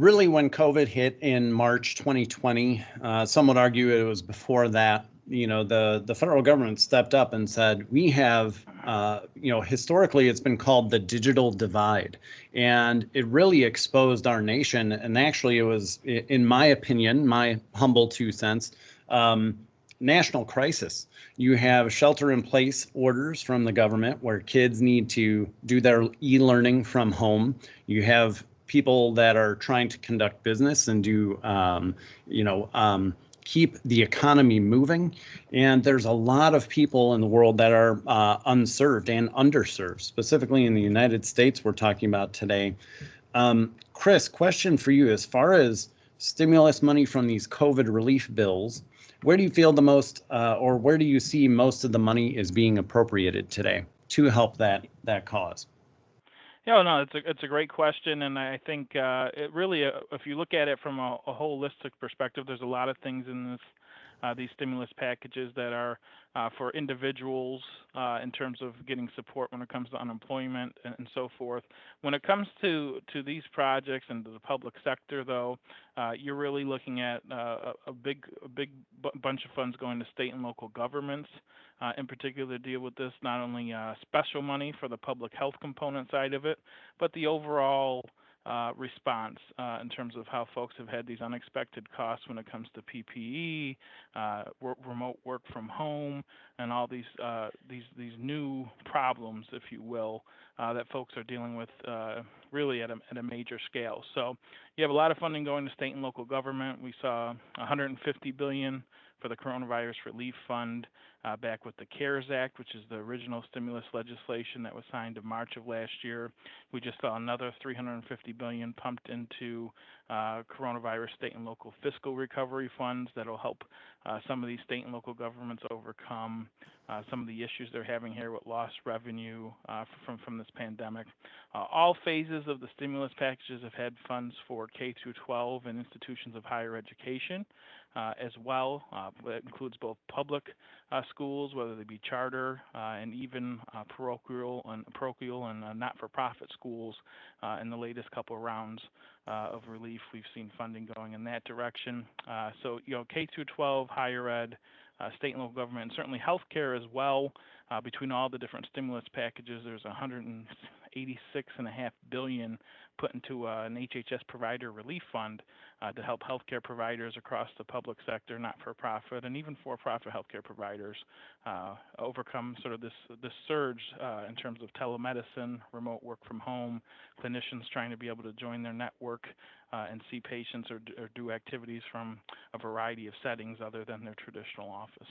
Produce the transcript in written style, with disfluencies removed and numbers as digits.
really when COVID hit in March 2020, some would argue it was before that. The federal government stepped up and said, we have, historically it's been called the digital divide, and it really exposed our nation. And actually, it was, in my opinion, my humble 2 cents, national crisis. You have shelter in place orders from the government where kids need to do their e-learning from home. You have people that are trying to conduct business and do, keep the economy moving. And there's a lot of people in the world that are unserved and underserved, specifically in the United States we're talking about today. Chris, question for you. As far as stimulus money from these COVID relief bills, where do you feel the most, or where do you see most of the money is being appropriated today to help that cause? Yeah, no, it's a great question, and I think it really, if you look at it from a holistic perspective, there's a lot of things in these stimulus packages that are for individuals in terms of getting support when it comes to unemployment and so forth. When it comes to these projects and to the public sector, though, you're really looking at a big bunch of funds going to state and local governments, in particular, to deal with this. Not only special money for the public health component side of it, but the overall response in terms of how folks have had these unexpected costs when it comes to PPE, remote work from home, and all these new problems, if you will, that folks are dealing with really at a major scale. So you have a lot of funding going to state and local government. We saw $150 billion for the coronavirus relief fund back with the CARES Act, which is the original stimulus legislation that was signed in March of last year. We just saw another $350 billion pumped into coronavirus state and local fiscal recovery funds that will help some of these state and local governments overcome some of the issues they're having here with lost revenue from this pandemic. All phases of the stimulus packages have had funds for K through 12 and institutions of higher education as well. That includes both public schools, whether they be charter, and even parochial and not-for-profit schools. In the latest couple of rounds of relief, we've seen funding going in that direction. So, K through 12, higher ed, state and local government, and certainly healthcare as well. Between all the different stimulus packages, there's $186.5 billion put into an HHS provider relief fund to help healthcare providers across the public sector, not-for-profit, and even for-profit healthcare providers overcome sort of this surge in terms of telemedicine, remote work from home, clinicians trying to be able to join their network and see patients or do activities from a variety of settings other than their traditional office.